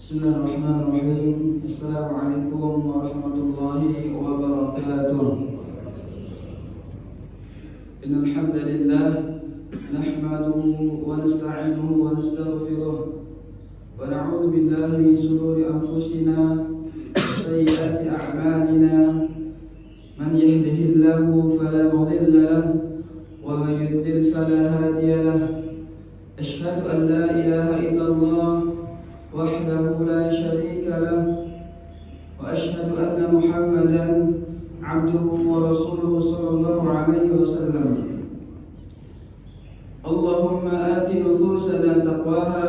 Bismillahirrahmanirrahim. Assalamualaikum warahmatullahi wabarakatuh. Innal hamdalillah nahmaduhu wa nasta'inuhu wa nastaghfiruh wa na'udzu billahi min shururi anfusina wa sayyiati a'malina. Man yahdihillahu fala mudilla lahu wa man yudlil fala hadiya lahu. Asyhadu an la ilaha illallah وحده لا شريك له وأشهد أن محمدا عبده ورسوله صلى الله عليه وسلم. اللهم آت نفوسنا تقواها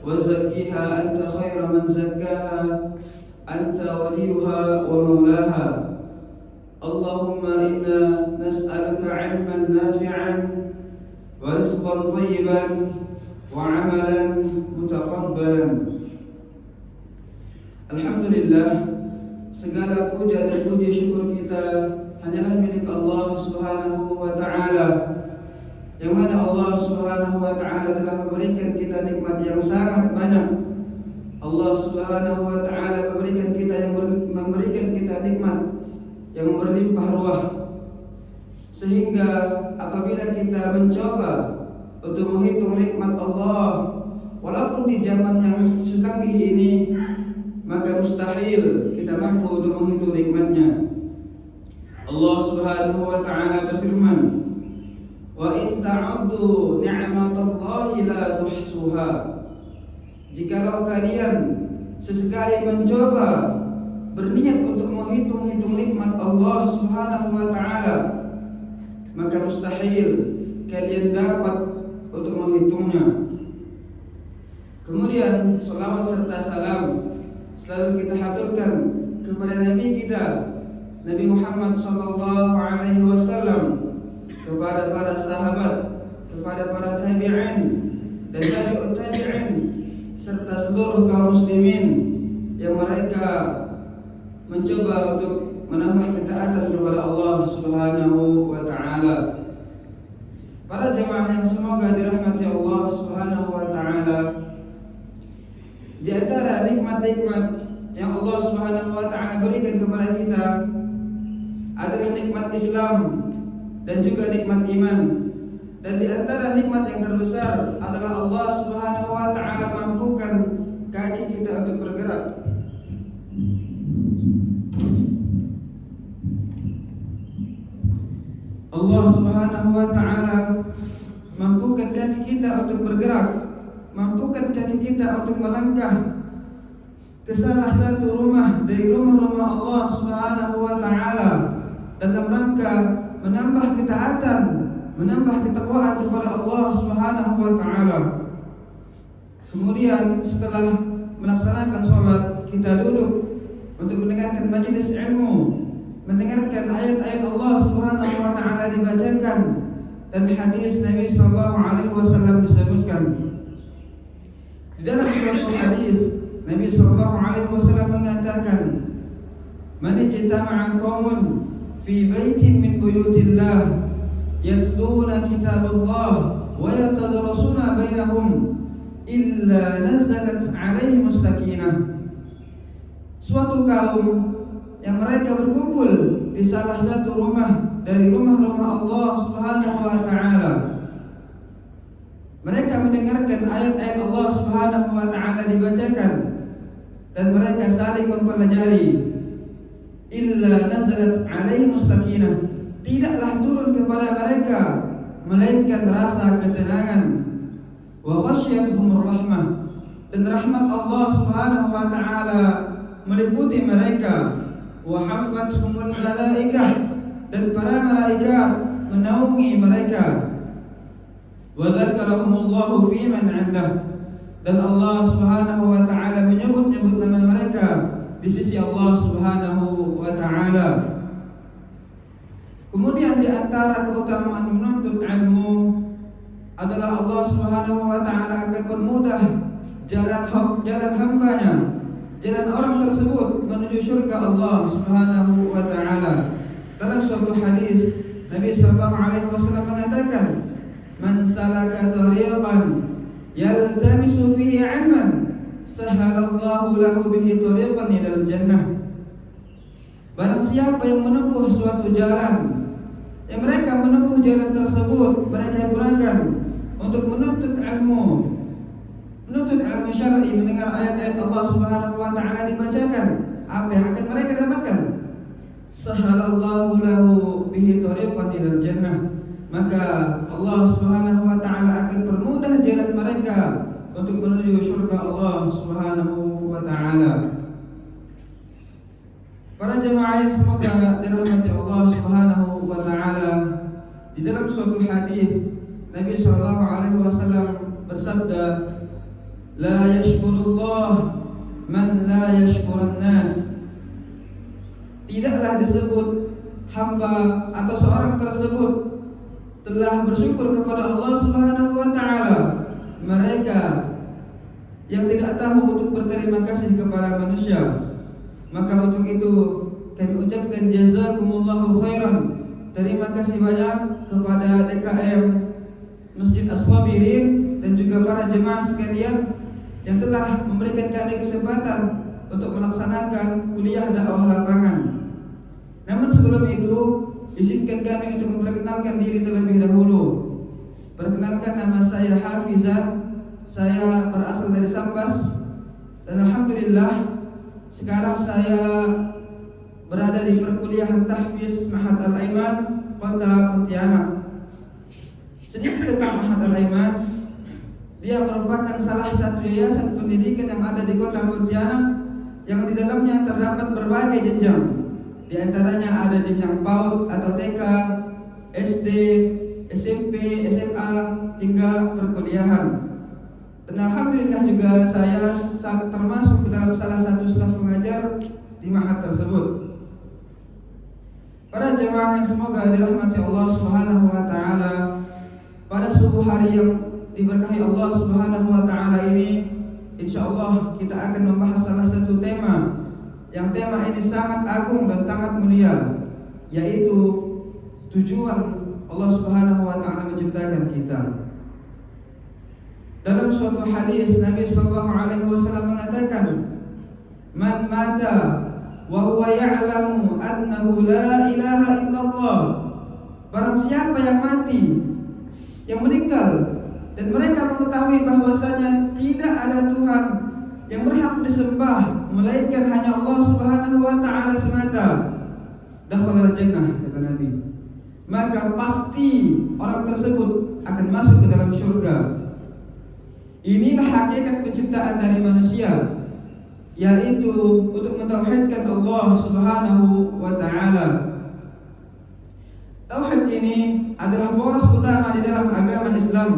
وزكها أنت خير من زكاها أنت وليها ومولاها. اللهم إنا نسألك علما نافعا ورزقا طيبا وعملا متقبلا. Alhamdulillah, segala puja dan puji syukur kita hanyalah milik Allah Subhanahu wa ta'ala, yang mana Allah Subhanahu wa ta'ala telah memberikan kita nikmat yang sangat banyak. Allah Subhanahu wa ta'ala memberikan kita nikmat yang berlimpah ruah, sehingga apabila kita mencoba untuk menghitung nikmat Allah, walaupun di zaman yang secanggih ini, maka mustahil kita mampu untuk menghitung nikmatnya. Allah Subhanahu wa ta'ala berfirman, "Wa in ta'uddu ni'matallahi la tuhsuha." Jikalau kalian sesekali mencoba berniat untuk menghitung nikmat Allah Subhanahu wa ta'ala, maka mustahil kalian dapat untuk menghitungnya. Kemudian salawat serta salam selalu kita haturkan kepada Nabi kita, Nabi Muhammad sallallahu alaihi wasallam, kepada para sahabat, kepada para tabi'in dan tabi'ut tabi'in, serta seluruh kaum muslimin yang mereka mencoba untuk menambah ketaatan kepada Allah Subhanahu wa ta'ala. Para jemaah yang semoga dirahmati Allah Subhanahu wa ta'ala, di antara nikmat-nikmat yang Allah Subhanahu wa ta'ala berikan kepada kita adalah nikmat Islam dan juga nikmat iman. Dan di antara nikmat yang terbesar adalah Allah Subhanahu wa ta'ala mampukan kaki kita untuk bergerak. Allah Subhanahu wa ta'ala mampukan kaki kita untuk bergerak, mampukan kaki kita untuk melangkah ke salah satu rumah dari rumah-rumah Allah Subhanahu wa ta'ala dalam rangka menambah ketaatan, menambah ketakwaan kepada Allah Subhanahu wa ta'ala. Kemudian setelah melaksanakan sholat, kita duduk untuk mendengarkan majelis ilmu, mendengarkan ayat-ayat Allah Subhanahu wa ta'ala dibacakan dan hadis Nabi sallallahu alaihi wasallam disebutkan. Di dalam suatu hadis Nabi sallallahu alaihi wasallam mengatakan, "Man ijtama'a qaumun fi baitin min buyutillah yatluna kitaballah wa yatadarasuna bainahum illa nazalat 'alaihimus sakinah." Suatu kaum yang mereka berkumpul di salah satu rumah dari rumah-rumah Allah Subhanahu wa ta'ala, mereka mendengarkan ayat-ayat Allah Subhanahu wa ta'ala dibacakan dan mereka saling mempelajari, illa nazalat 'alaihimus sakinah, tidaklah turun kepada mereka melainkan rasa ketenangan, wa ghasyiyatuhumur rahmah, dan rahmat Allah Subhanahu wa ta'ala meliputi mereka, wa haffathumul malaikah, dan para malaikat menaungi mereka, wa dzakarahumullahu fi man 'indah, dan Allah Subhanahu wa ta'ala menyebut-nyebut nama mereka di sisi Allah Subhanahu wa ta'ala. Kemudian di antara keutamaan menuntut ilmu adalah Allah Subhanahu wa ta'ala akan permudah jalan hambanya, jalan orang tersebut menuju surga Allah Subhanahu wa ta'ala. Dalam suatu hadis Nabi sallallahu alaihi wasallam mengatakan, "Man salaka tariqan yaltamisu fihi 'ilman sahalallahu lahu bihi tariqan ilal jannah. Barang siapa yang menempuh suatu jalan, yang mereka menempuh jalan tersebut, mereka gunakan untuk menuntut ilmu syar'i, mendengar ayat-ayat Allah Subhanahu wa taala dibacakan, apa yang akan mereka dapatkan? Sahalallahu lahu bihi tariqan ilal jannah. Maka Allah Subhanahu wa taala akan permudah jalan mereka untuk menuju surga Allah Subhanahu wa taala. Para jemaah yang semoga dirahmati Allah Subhanahu wa taala, di dalam suatu hadis Nabi sallallahu alaihi wasallam bersabda, la yashkurullah man la yashkurun nas. Tidaklah disebut hamba atau seorang tersebut telah bersyukur kepada Allah Subhanahu wa taala mereka yang tidak tahu untuk berterima kasih kepada manusia. Maka untuk itu kami ucapkan jazakumullahu khairan, terima kasih banyak kepada DKM Masjid As-Sabirin dan juga para jemaah sekalian yang telah memberikan kami kesempatan untuk melaksanakan kuliah dakwah lapangan. Namun sebelum itu, izinkan kami untuk memperkenalkan diri terlebih dahulu. Perkenalkan, nama saya Hafizan, saya berasal dari Sambas, dan alhamdulillah sekarang saya berada di perkuliahan tahfiz Ma'had Al-Aiman, Kota Pontianak. Sedikit tentang Ma'had Al-Aiman, dia merupakan salah satu yayasan pendidikan yang ada di Kota Pontianak, yang di dalamnya terdapat berbagai jenjang. Di antaranya ada jenjang PAUD atau TK, SD, SMP, SMA hingga perkuliahan. Dan alhamdulillah juga saya termasuk dalam salah satu staf pengajar di Ma'had tersebut. Para jemaah yang semoga dirahmati Allah Subhanahu wa taala, pada subuh hari yang diberkahi Allah Subhanahu wa taala ini, insyaallah kita akan membahas salah satu tema yang tema ini sangat agung dan sangat mulia, yaitu tujuan Allah Subhanahu wa taala menciptakan kita. Dalam suatu hadis Nabi sallallahu alaihi wasallam mengatakan, "Man mata wa huwa ya'lamu annahu la ilaha illallah." Barang siapa yang mati, yang meninggal, dan mereka mengetahui bahwasanya tidak ada Tuhan yang berhak disembah melainkan hanya Allah Subhanahu wa taala semata, dakhala jannah, kata Nabi. Maka pasti orang tersebut akan masuk ke dalam surga. Inilah hakikat penciptaan dari manusia, yaitu untuk mentauhidkan Allah Subhanahu wa taala. Tauhid ini adalah poros utama di dalam agama Islam,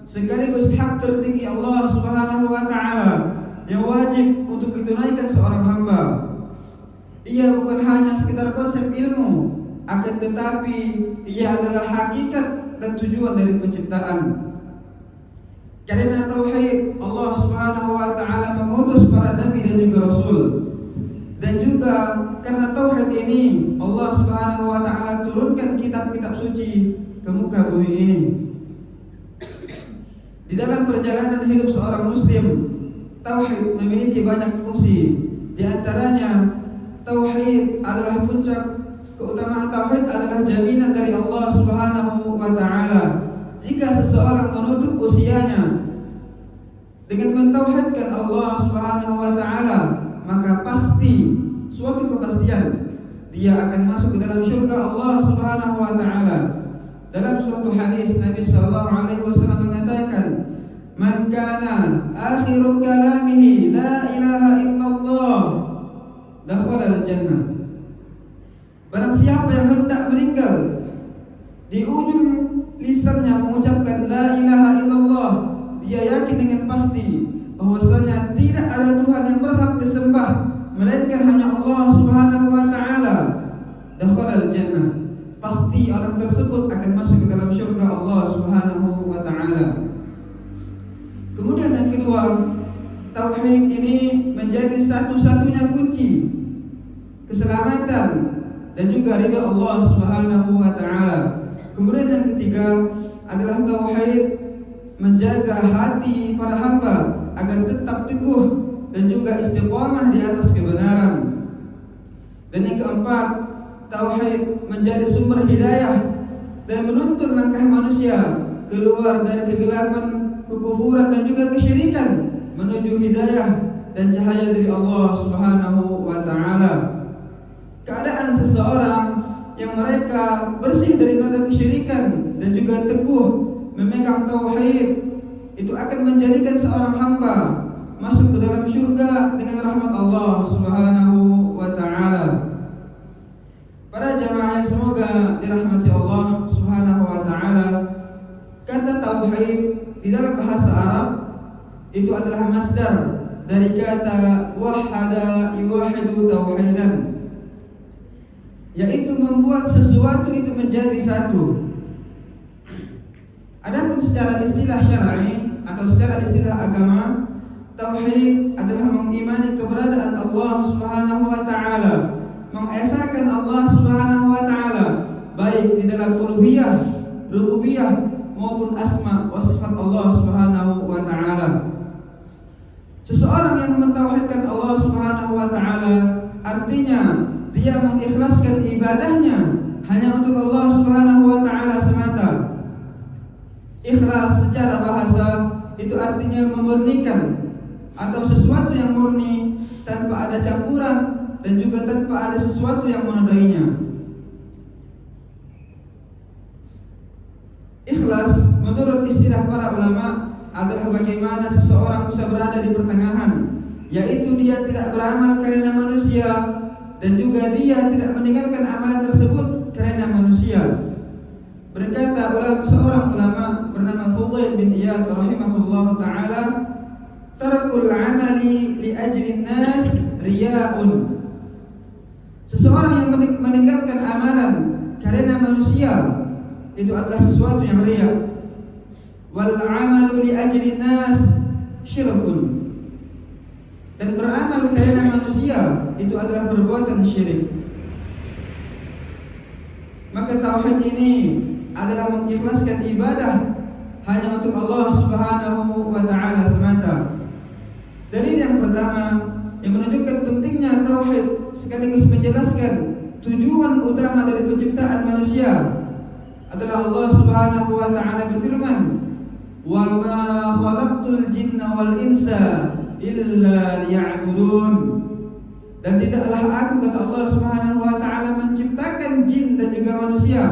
sekaligus hak tertinggi Allah Subhanahu wa taala yang wajib untuk ditunaikan seorang hamba. Ia bukan hanya sekedar konsep ilmu, akan tetapi ia adalah hakikat dan tujuan dari penciptaan. Karena tauhid, Allah Subhanahu wa taala mengutus para nabi dan juga rasul. Dan juga karena tauhid ini, Allah Subhanahu wa taala turunkan kitab-kitab suci ke muka bumi ini. Di dalam perjalanan hidup seorang muslim, tauhid memiliki banyak fungsi. Di antaranya, tauhid adalah puncak. Keutamaan tauhid adalah jaminan dari Allah Subhanahu wa taala. Jika seseorang menutup usianya dengan mentauhidkan Allah Subhanahu wa taala, maka pasti suatu kepastian dia akan masuk ke dalam surga Allah Subhanahu wa taala. Dalam suatu hadis Nabi sallallahu alaihi wasallam mengatakan, "Man kana akhiru kalamihi la ilaha illallah, dakhala al-jannah." Barang siapa yang hendak meninggal, di ujung lisannya mengucapkan la ilaha illallah, dia yakin dengan pasti bahwasanya tidak ada Tuhan yang berhak disembah melainkan hanya Allah Subhanahu wa taala, dakhala al-jannah. Pasti orang tersebut akan masuk ke dalam surga Allah Subhanahu wa taala. Kemudian yang kedua, tauhid ini menjadi satu-satunya kunci keselamatan dan juga ridha Allah Subhanahu wa taala. Kemudian yang ketiga adalah tauhid menjaga hati para hamba agar tetap teguh dan juga istiqamah di atas kebenaran. Dan yang keempat, tauhid menjadi sumber hidayah dan menuntun langkah manusia keluar dari kegelapan, kekufuran dan juga kesyirikan menuju hidayah dan cahaya dari Allah Subhanahu wa taala. Keadaan seseorang yang mereka bersih daripada kesyirikan dan juga teguh memegang tauhid itu akan menjadikan seorang hamba masuk ke dalam surga dengan rahmat Allah Subhanahu wa taala. Para jamaah yang semoga dirahmati Allah Subhanahu wa taala, kata tauhid di dalam bahasa Arab itu adalah masdar dari kata wahada yuwahidu tauhidan, yaitu membuat sesuatu itu menjadi satu. Adapun secara istilah syar'i atau secara istilah agama, tauhid adalah mengimani keberadaan Allah Subhanahu wa taala, mengesahkan Allah Subhanahu wa taala baik di dalam uluhiyah, rububiyah maupun asma wa sifat Allah Subhanahu wa taala. Seseorang yang mentauhidkan Allah Subhanahu wa taala artinya dia mengikhlaskan ibadahnya hanya untuk Allah Subhanahu wa taala semata. Ikhlas secara bahasa itu artinya memurnikan atau sesuatu yang murni tanpa ada campuran dan juga tanpa ada sesuatu yang menodainya. Ikhlas menurut istilah para ulama adalah bagaimana seseorang bisa berada di pertengahan, yaitu dia tidak beramal karena manusia dan juga dia tidak meninggalkan amalan tersebut karena manusia. Berkata seorang ulama bernama Fudail bin Iyad rahimahullah ta'ala, tarakul amali li ajli nas riya'un. Seseorang yang meninggalkan amalan karena manusia itu adalah sesuatu yang riya. Wal amalu li ajli nas syirkun. Dan beramal karena manusia itu adalah perbuatan syirik. Maka tauhid ini adalah mengikhlaskan ibadah hanya untuk Allah Subhanahu wa taala semata. Dalil yang pertama yang menunjukkan pentingnya tauhid sekaligus menjelaskan tujuan utama dari penciptaan manusia adalah Allah Subhanahu wa taala berfirman, "Wa ma khalaqtul jinna wal insa illa liya'budun." Dan tidaklah aku, kata Allah Subhanahu wa taala, menciptakan jin dan juga manusia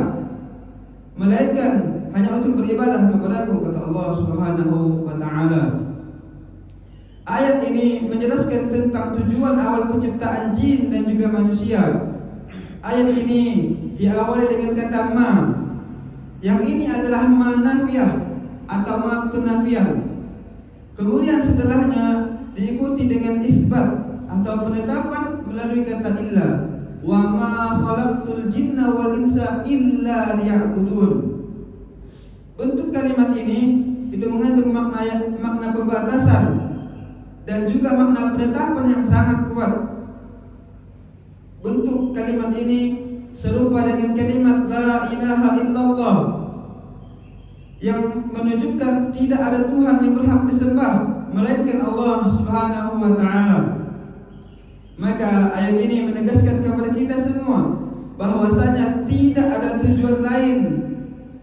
melainkan hanya untuk beribadah kepadaku, kata Allah Subhanahu wa taala. Ayat ini menjelaskan tentang tujuan awal penciptaan jin dan juga manusia. Ayat ini diawali dengan kata ma. Yang ini adalah ma nafiyah atau ma kenafian. Kemudian setelahnya diikuti dengan isbat atau penetapan melalui kata illa. Wa ma khalaqtul jinna wal insa illa liya'budun. Bentuk kalimat ini itu mengandung makna pembatasan dan juga makna penetapan yang sangat kuat. Bentuk kalimat ini serupa dengan kalimat la ilaha illallah yang menunjukkan tidak ada Tuhan yang berhak disembah melainkan Allah Subhanahu wa taala. Maka ayat ini menegaskan kepada kita semua bahwasanya tidak ada tujuan lain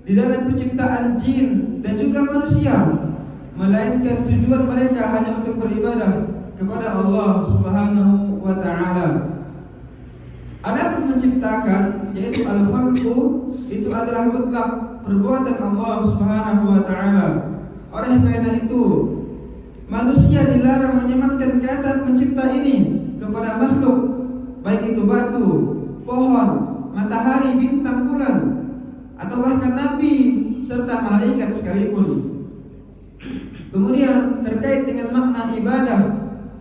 di dalam penciptaan jin dan juga manusia melainkan tujuan mereka hanya untuk beribadah kepada Allah Subhanahu wa taala. Adapun menciptakan, yaitu al-khalqu, itu adalah mutlak perbuatan Allah Subhanahu wa taala. Oleh karena itu, manusia dilarang menyematkan kata pencipta ini kepada makhluk, baik itu batu, pohon, matahari, bintang, bulan, atau bahkan nabi serta malaikat sekalipun. Kemudian terkait dengan makna ibadah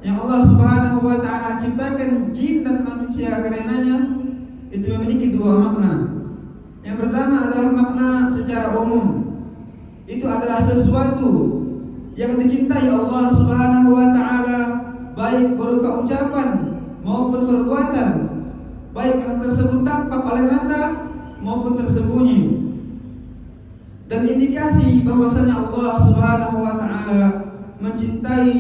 yang Allah Subhanahu wa taala ciptakan jin dan manusia karenanya, itu memiliki dua makna. Yang pertama adalah makna secara umum. Itu adalah sesuatu yang dicintai Allah Subhanahu wa taala, baik berupa ucapan maupun perbuatan, baik hal tersebut tampak oleh mata maupun tersembunyi. Dan indikasi bahwasanya Allah Subhanahu wa taala mencintai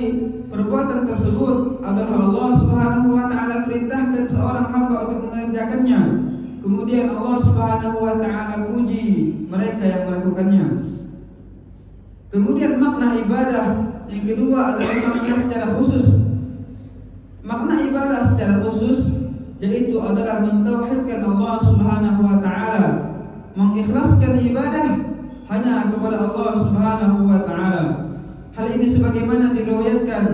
perbuatan tersebut adalah Allah Subhanahu wa taala perintahkan seorang hamba untuk mengerjakannya. Kemudian Allah Subhanahu wa taala puji mereka yang melakukannya. Kemudian makna ibadah yang kedua adalah makna secara khusus. Makna ibadah secara khusus yaitu adalah mentauhidkan Allah Subhanahu wa taala, mengikhlaskan ibadah hanya kepada Allah Subhanahu wa taala. Hal ini sebagaimana diriwayatkan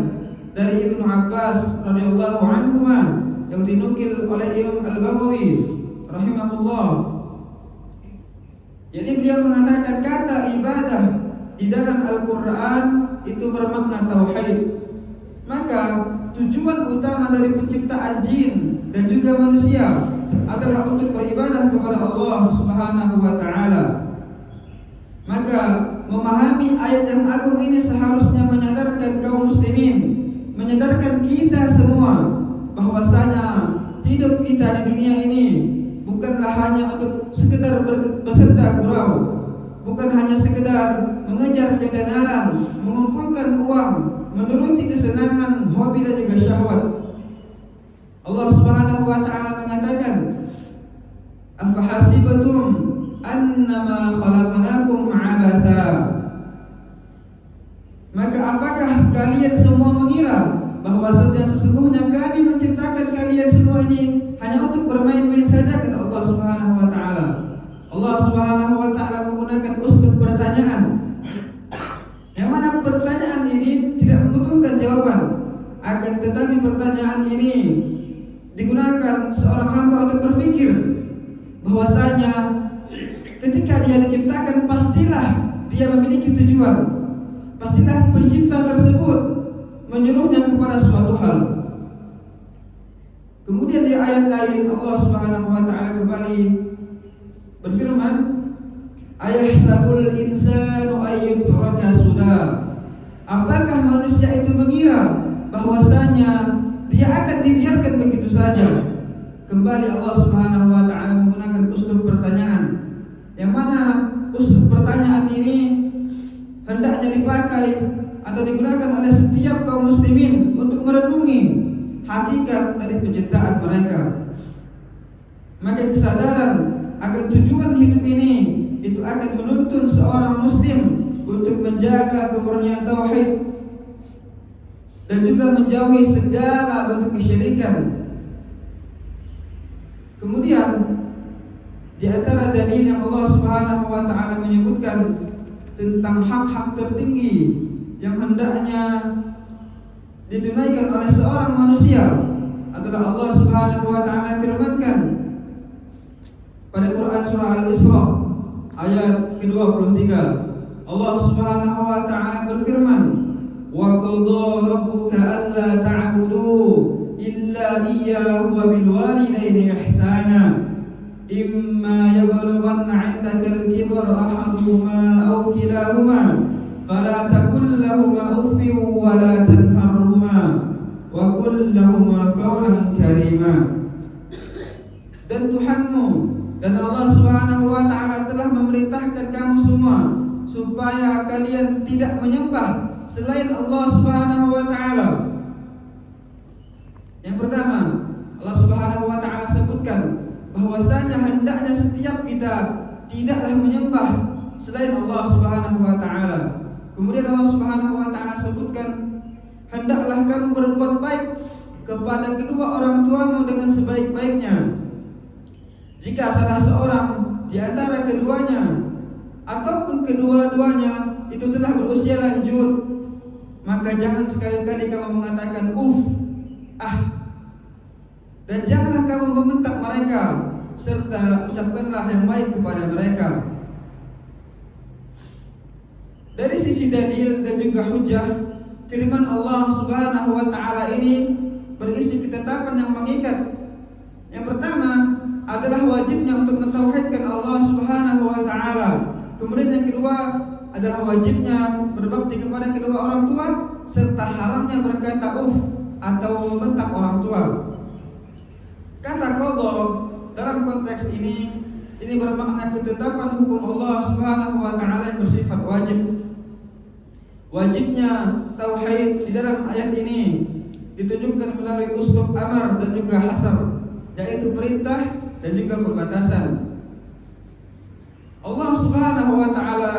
dari Ibnu Abbas radhiyallahu anhuma yang dinukil oleh Imam Al-Baghawi rahimahullah. Jadi beliau mengatakan kata ibadah di dalam Al-Qur'an itu bermakna tauhid. Maka tujuan utama dari penciptaan jin dan juga manusia adalah untuk beribadah kepada Allah Subhanahu wa taala. Maka memahami ayat yang agung ini seharusnya menyadarkan kaum muslimin, menyadarkan kita semua bahwasanya hidup kita di dunia ini bukanlah hanya untuk sekedar bersenda gurau, bukan hanya sekedar mengejar ketenaran, mengumpulkan uang, menuruti kesenangan, hobi dan juga syahwat. Allah Subhanahu wa taala mengatakan, "Afahasibatum annama khalaqnakum 'abatha." Maka apakah kalian semua mengira bahwa sesungguhnya kami menciptakan kalian semua ini hanya untuk bermain-main saja, kata Allah Subhanahu wa taala. Allah Subhanahu wa taala menggunakan uslub pertanyaan, yang mana pertanyaan ini tidak membutuhkan jawaban, akan tetapi pertanyaan ini digunakan seorang hamba untuk berpikir bahwasanya ketika dia diciptakan pastilah dia memiliki tujuan, pastilah pencipta tersebut menyuruhnya kepada suatu hal. Kemudian di ayat lain Allah Subhanahu wa taala kembali berfirman, "Ayahsabul insanu ayyutraka suda." Apakah manusia itu mengira bahwasanya dia akan dibiarkan begitu saja? Kembali Allah Subhanahu wa taala menggunakan uslub pertanyaan, yang mana uslub pertanyaan ini hendaknya dipakai atau digunakan oleh setiap kaum muslimin untuk merenungi hakikat dari penciptaan mereka. Maka kesadaran akan tujuan hidup ini itu akan menuntun seorang muslim untuk menjaga kemurnian tauhid dan juga menjauhi segala bentuk kesyirikan. Kemudian di antara dalil yang Allah Subhanahu wa taala menyebutkan tentang hak-hak tertinggi yang hendaknya ditunaikan oleh seorang manusia adalah Allah Subhanahu wa taala firmankan pada Quran surah Al-Isra ayat ke-23. Allah Subhanahu wa taala berfirman, "Wa qadha rabbuka alla ta'budu illa iyyahu wa bil walidayni ihsana. Imma yablughanna 'indaka al-kibara ahaduhuma aw kilahuma fala taqul lahumā uffin wa la tanharhumā wa qul lahumā qawlan karīmā." Dan Tuhanmu dan Allah Subhanahu wa taala telah memerintahkan kamu semua supaya kalian tidak menyembah selain Allah Subhanahu wa taala. Yang pertama, Allah Subhanahu wa taala sebutkan bahwasanya hendaknya setiap kita tidaklah menyembah selain Allah Subhanahu wa taala. Kemudian Allah Subhanahu wa taala sebutkan, hendaklah kamu berbuat baik kepada kedua orang tuamu dengan sebaik-baiknya. Jika salah seorang di antara keduanya ataupun kedua-duanya itu telah berusia lanjut, maka jangan sekali-kali kamu mengatakan dan janganlah kamu membentak mereka, serta ucapkanlah yang baik kepada mereka. Dari sisi dalil dan juga hujah, firman Allah Subhanahu wa taala ini berisi ketetapan yang mengikat. Yang pertama adalah wajibnya untuk mentauhidkan Allah Subhanahu wa taala. Kemudian yang kedua adalah wajibnya berbakti kepada kedua orang tua, serta haramnya berkata atau membentak orang tua. Kata qadha dalam konteks ini bermakna ketetapan hukum Allah Subhanahu wa taala yang bersifat wajib. Wajibnya tauhid di dalam ayat ini ditunjukkan melalui uslub amar dan juga hasar, yaitu perintah dan juga pembatasan. Allah Subhanahu wa taala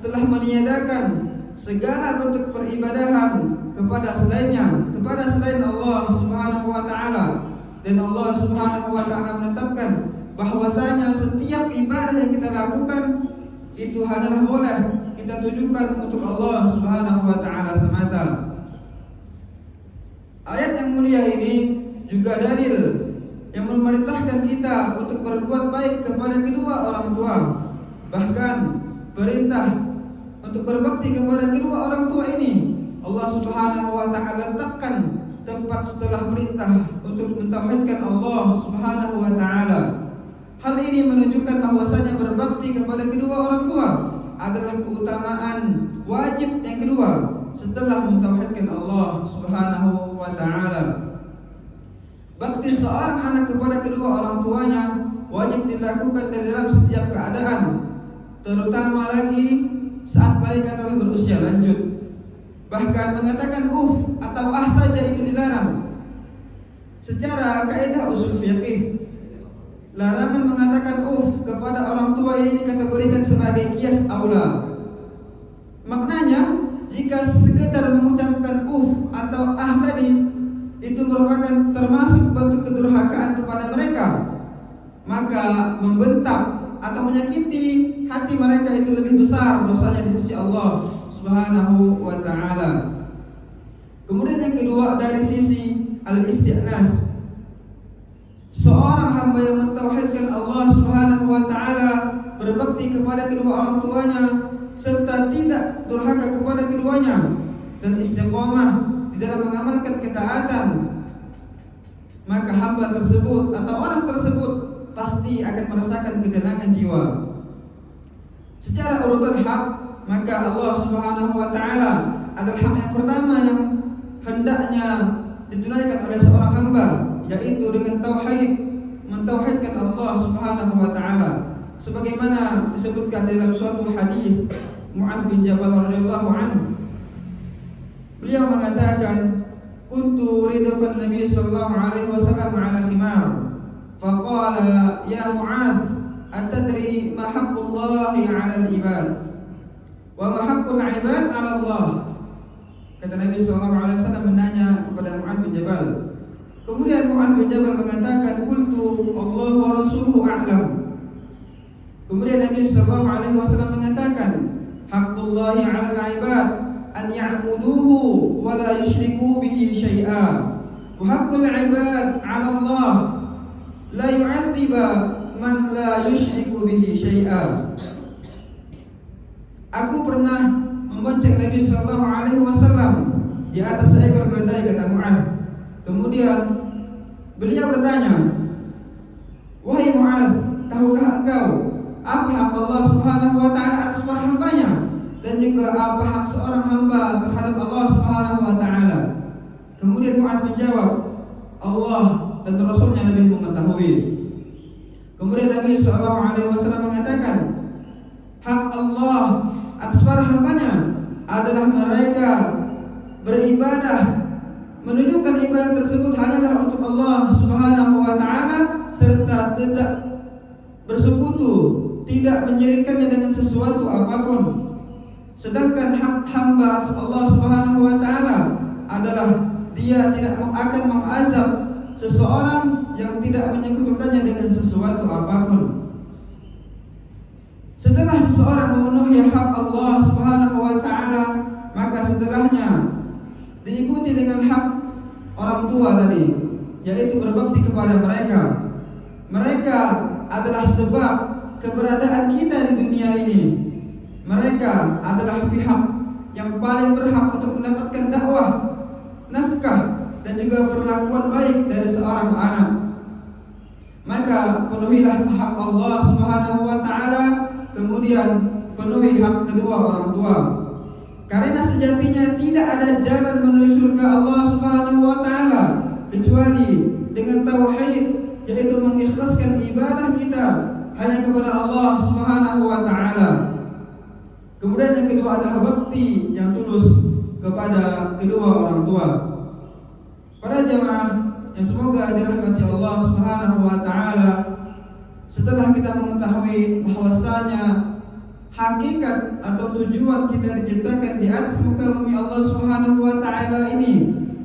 telah meniadakan segala bentuk peribadahan kepada selain Allah Subhanahu wa taala, dan Allah Subhanahu wa taala menetapkan bahwasanya setiap ibadah yang kita lakukan itu hanyalah boleh kita tujukan untuk Allah Subhanahu wa taala semata. Ayat yang mulia ini juga dalil yang memerintahkan kita untuk berbuat baik kepada kedua orang tua. Bahkan perintah untuk berbakti kepada kedua orang tua ini Allah Subhanahu wa taala letakkan tempat setelah perintah untuk mentauhidkan Allah Subhanahu wa taala. Hal ini menunjukkan bahwasanya berbakti kepada kedua orang tua adalah keutamaan wajib yang kedua setelah mentauhidkan Allah Subhanahu wa taala. Bakti seorang anak kepada kedua orang tuanya wajib dilakukan dalam setiap keadaan, terutama lagi saat mereka telah berusia lanjut. Bahkan mengatakan atau saja itu dilarang. Secara kaidah usul fiqih, larangan mengatakan kepada orang tua ini dikategorikan sebagai qiyas aula. Maknanya, jika sekedar mengucapkan atau tadi itu merupakan termasuk bentuk kedurhakaan kepada mereka, maka membentak atau menyakiti hati mereka itu lebih besar dosanya di sisi Allah Subhanahu wa taala. Kemudian yang kedua dari sisi al-isti'nas, seorang hamba yang mentauhidkan Allah Subhanahu wa taala berbakti kepada kedua orang tuanya serta tidak durhaka kepada keduanya dan istiqomah di dalam mengamalkan ketaatan, maka hamba tersebut atau orang tersebut pasti akan merasakan ketenangan jiwa. Secara urutan hak, maka Allah Subhanahu wa taala adalah hak yang pertama yang hendaknya ditunaikan oleh seorang hamba, yaitu dengan tauhid, mentauhidkan Allah Subhanahu wa taala. Sebagaimana disebutkan dalam suatu hadis Mu'adz bin Jabal radhiyallahu anhu, beliau mengatakan, "Kuntu ridafan Nabi sallallahu alaihi wasallam ala khimar, faqala ya Mu'adz, atadri ma haqqullahi 'ala al-ibad wa ma haqqul 'ibad 'ala Allah?" Kata Nabi sallallahu alaihi wasallam menanya kepada Mu'adz bin Jabal. Kemudian Mu'adz bin Jabal mengatakan, "Qultu Allah wa rasuluhu a'lam." Kemudian Nabi sallallahu alaihi wasallam mengatakan, "Haqqullahi 'ala al-'ibad an ya'buduhu wa la yusyriku bihi syai'a, wa haqqul 'ibad 'ala Allah la yu'adziba man la yusyriku bihi syai'a." Aku pernah membonceng Nabi sallallahu alaihi wasallam di atas seekor keledai, kata Mu'adz. Kemudian beliau bertanya, "Wahai Mu'adz, tahukah engkau apa hak Allah Subhanahu wa taala atas para hambanya, dan juga apa hak seorang hamba terhadap Allah Subhanahu wa taala?" Kemudian Mu'adz menjawab, "Allah dan Rasulnya lebih mengetahui." Kemudian Nabi sallallahu alaihi wasallam mengatakan, hak Allah atas para hambanya adalah mereka beribadah, menunjukkan ibadah tersebut hanyalah untuk Allah Subhanahu wa taala serta tidak bersekutu, tidak menyirikkannya dengan sesuatu apapun. Sedangkan hak hamba atas Allah Subhanahu wa taala adalah dia tidak akan mengazab seseorang yang tidak menyekutukannya dengan sesuatu apapun. Setelah seseorang memenuhi hak Allah Subhanahu wa taala, maka setelahnya diikuti dengan hak orang tua tadi, yaitu berbakti kepada mereka. Mereka adalah sebab keberadaan kita di dunia ini. Mereka adalah pihak yang paling berhak untuk mendapatkan dakwah, nafkah, dan juga perlakuan baik dari seorang anak. Maka penuhilah hak Allah Subhanahu wa taala, kemudian penuhi hak kedua orang tua. Karena sejatinya tidak ada jalan menuju surga Allah Subhanahu wa taala kecuali dengan tauhid, yaitu mengikhlaskan ibadah kita hanya kepada Allah Subhanahu wa taala. Kemudian yang kedua adalah bakti yang tulus kepada kedua orang tua. Para jemaah yang semoga dirahmati Allah Subhanahu wa taala, setelah kita mengetahui bahwasanya hakikat atau tujuan kita diciptakan di atas muka bumi Allah Subhanahu wa taala ini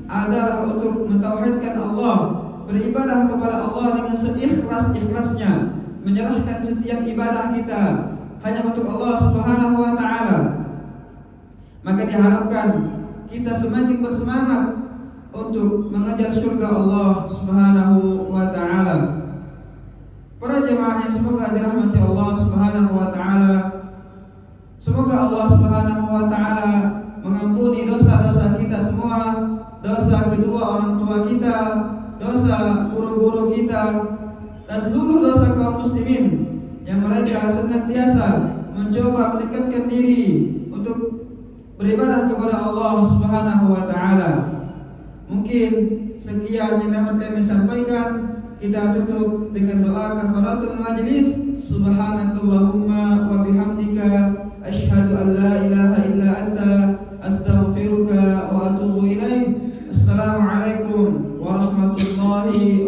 adalah untuk mentauhidkan Allah, beribadah kepada Allah dengan seikhlas-ikhlasnya, menyerahkan setiap ibadah kita hanya untuk Allah Subhanahu wa taala, maka diharapkan kita semakin bersemangat untuk mengejar surga Allah Subhanahu wa taala. Para jemaah yang semoga dirahmati Allah Subhanahu wa taala, semoga Allah Subhanahu wa taala mengampuni dosa-dosa kita semua, dosa kedua orang tua kita, dosa guru-guru kita, dan seluruh dosa kaum muslimin yang mereka senantiasa mencoba mendekatkan diri untuk beribadah kepada Allah Subhanahu wa taala. Mungkin sekian yang dapat kami sampaikan. Kita tutup dengan doa kafaratul majlis. Subhanakallahumma wa bihamdika asyhadu an la ilaha illa anta astaghfiruka wa atubu ilaik. Assalamualaikum warahmatullahi